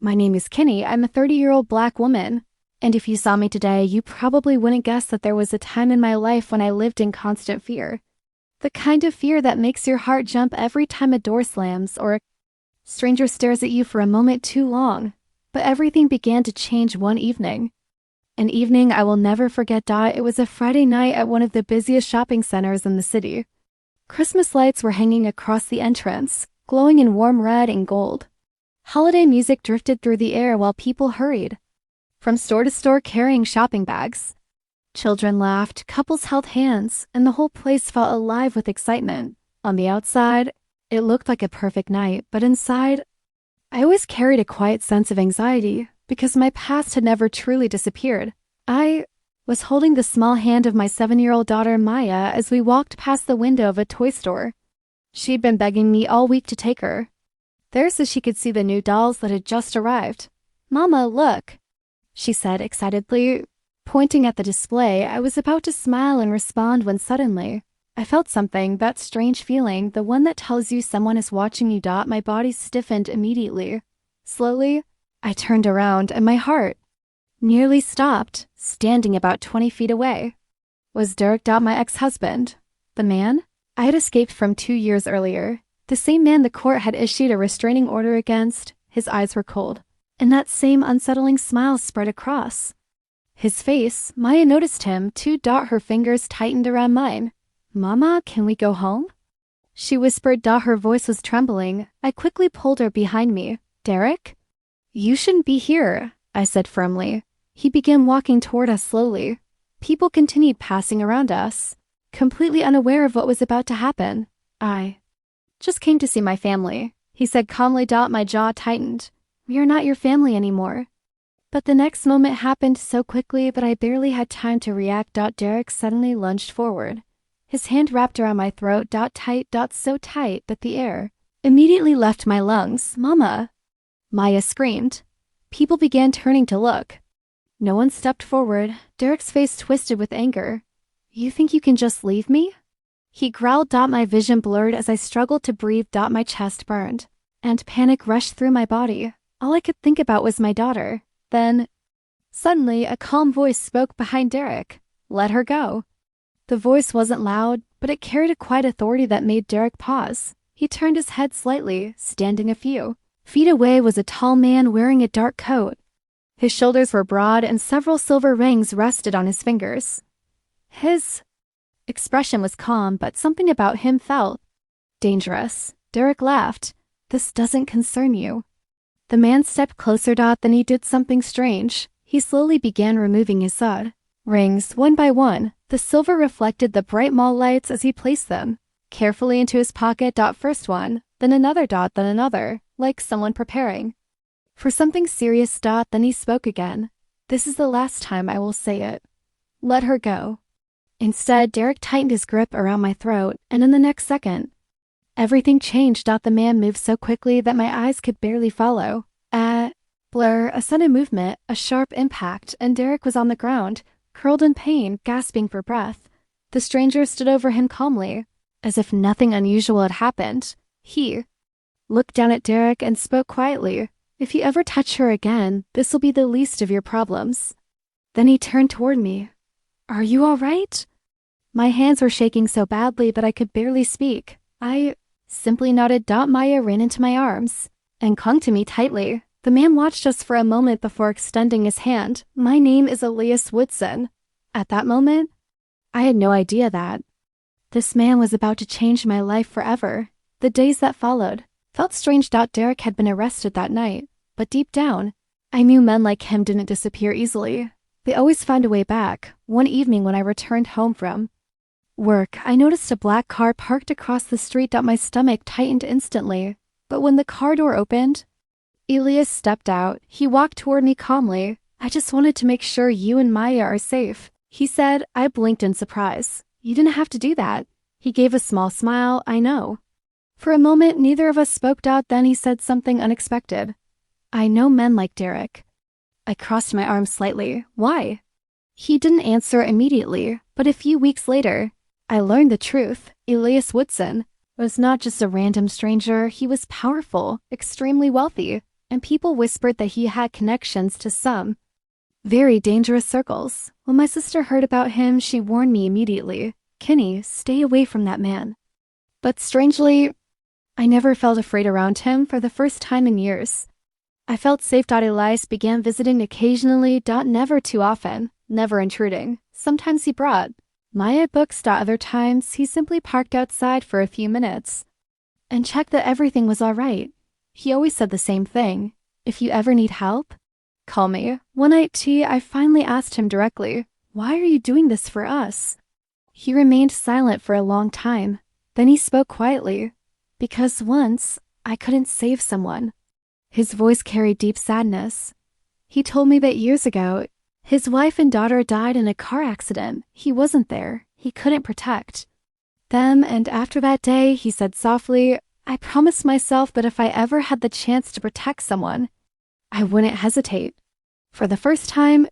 My name is Kinney. I'm a 30-year-old black woman. And if you saw me today, you probably wouldn't guess that there was a time in my life when I lived in constant fear. The kind of fear that makes your heart jump every time a door slams or a stranger stares at you for a moment too long. But everything began to change one evening. An evening I will never forget. It was a Friday night at one of the busiest shopping centers in the city. Christmas lights were hanging across the entrance, glowing in warm red and gold. Holiday music drifted through the air while people hurried from store to store carrying shopping bags. Children laughed, couples held hands, and the whole place felt alive with excitement. On the outside, it looked like a perfect night, but inside, I always carried a quiet sense of anxiety because my past had never truly disappeared. I was holding the small hand of my 7-year-old daughter Maya as we walked past the window of a toy store. She'd been begging me all week to take her there so she could see the new dolls that had just arrived. "Mama, look," she said excitedly, pointing at the display. I was about to smile and respond when suddenly, I felt something, that strange feeling, the one that tells you someone is watching you. My body stiffened immediately. Slowly, I turned around and my heart nearly stopped. Standing about 20 feet away was Derek, my ex-husband, the man I had escaped from 2 years earlier, the same man the court had issued a restraining order against. His eyes were cold, and that same unsettling smile spread across his face. Maya noticed him too. Her fingers tightened around mine. "Mama, can we go home?" she whispered. Her voice was trembling. I quickly pulled her behind me. "Derek, you shouldn't be here," I said firmly. He began walking toward us slowly. People continued passing around us, completely unaware of what was about to happen. "I just came to see my family," he said calmly. My jaw tightened. "We are not your family anymore." But the next moment happened so quickly that I barely had time to react. Derek suddenly lunged forward. His hand wrapped around my throat, tight, so tight that the air immediately left my lungs. "Mama!" Maya screamed. People began turning to look. No one stepped forward. Derek's face twisted with anger. "You think you can just leave me?" he growled. My vision blurred as I struggled to breathe. My chest burned, and panic rushed through my body. All I could think about was my daughter. Then, suddenly, a calm voice spoke behind Derek. "Let her go." The voice wasn't loud, but it carried a quiet authority that made Derek pause. He turned his head slightly. Standing a few feet away was a tall man wearing a dark coat. His shoulders were broad and several silver rings rested on his fingers. His expression was calm, but something about him felt dangerous. Derek laughed. "This doesn't concern you." The man stepped closer. Then he did something strange. He slowly began removing his rings one by one. The silver reflected the bright mall lights as he placed them carefully into his pocket. First one, then another. Then another, like someone preparing for something serious. Then he spoke again. "This is the last time I will say it. Let her go." Instead, Derek tightened his grip around my throat, and in the next second, everything changed. The man moved so quickly that my eyes could barely follow. Blur, a sudden movement, a sharp impact, and Derek was on the ground, curled in pain, gasping for breath. The stranger stood over him calmly, as if nothing unusual had happened. He looked down at Derek and spoke quietly. "If you ever touch her again, this will be the least of your problems." Then he turned toward me. "Are you all right?" My hands were shaking so badly that I could barely speak. I simply nodded. Maya ran into my arms and clung to me tightly. The man watched us for a moment before extending his hand. "My name is Elias Woodson." At that moment, I had no idea that this man was about to change my life forever. The days that followed felt strange. Derek had been arrested that night, but deep down, I knew men like him didn't disappear easily. They always found a way back. One evening when I returned home from work, I noticed a black car parked across the street. My stomach tightened instantly. But when the car door opened, Elias stepped out. He walked toward me calmly. "I just wanted to make sure you and Maya are safe," he said. I blinked in surprise. "You didn't have to do that." He gave a small smile. "I know." For a moment, neither of us spoke. Then he said something unexpected. "I know men like Derek." I crossed my arms slightly. "Why?" He didn't answer immediately, but a few weeks later, I learned the truth. Elias Woodson was not just a random stranger. He was powerful, extremely wealthy, and people whispered that he had connections to some very dangerous circles. When my sister heard about him, she warned me immediately. Kenny, stay away from that man. But strangely, I never felt afraid around him for the first time in years. I felt safe. Elias began visiting occasionally. Never too often, never intruding. Sometimes he brought Maya books. Other times, he simply parked outside for a few minutes and checked that everything was all right. He always said the same thing. If you ever need help, call me. One night, I finally asked him directly, why are you doing this for us? He remained silent for a long time. Then he spoke quietly. Because once, I couldn't save someone. His voice carried deep sadness. He told me that years ago, his wife and daughter died in a car accident. He wasn't there. He couldn't protect them, and after that day, he said softly, I promised myself that if I ever had the chance to protect someone, I wouldn't hesitate. For the first time,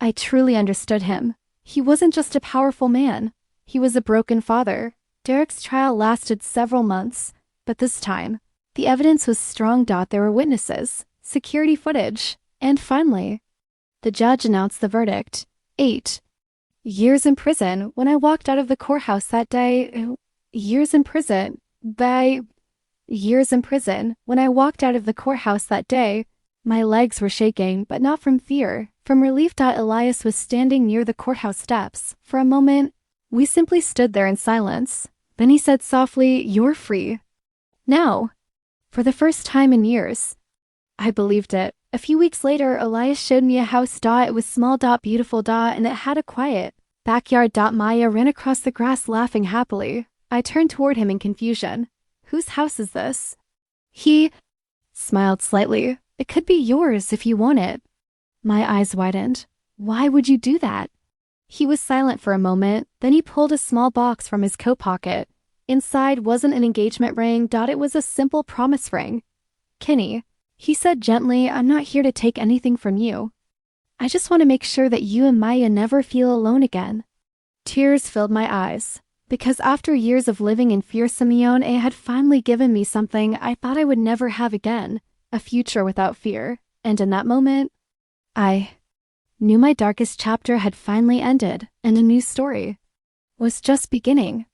I truly understood him. He wasn't just a powerful man. He was a broken father. Derek's trial lasted several months, but this time, the evidence was strong. There were witnesses, security footage, and finally, the judge announced the verdict. 8 years in prison. When I walked out of the courthouse that day, years in prison. Years in prison. When I walked out of the courthouse that day, my legs were shaking, but not from fear, from relief. Elias was standing near the courthouse steps. For a moment, we simply stood there in silence. Then he said softly, you're free. Now. For the first time in years. I believed it. A few weeks later, Elias showed me a house. It was small. Beautiful. And it had a quiet backyard. Maya ran across the grass laughing happily. I turned toward him in confusion. Whose house is this? He smiled slightly. It could be yours if you want it. My eyes widened. Why would you do that? He was silent for a moment. Then he pulled a small box from his coat pocket. Inside wasn't an engagement ring. It was a simple promise ring. Kenny, he said gently, I'm not here to take anything from you. I just want to make sure that you and Maya never feel alone again. Tears filled my eyes. Because after years of living in fear, Simeone had finally given me something I thought I would never have again. A future without fear. And in that moment, I knew my darkest chapter had finally ended, and a new story was just beginning.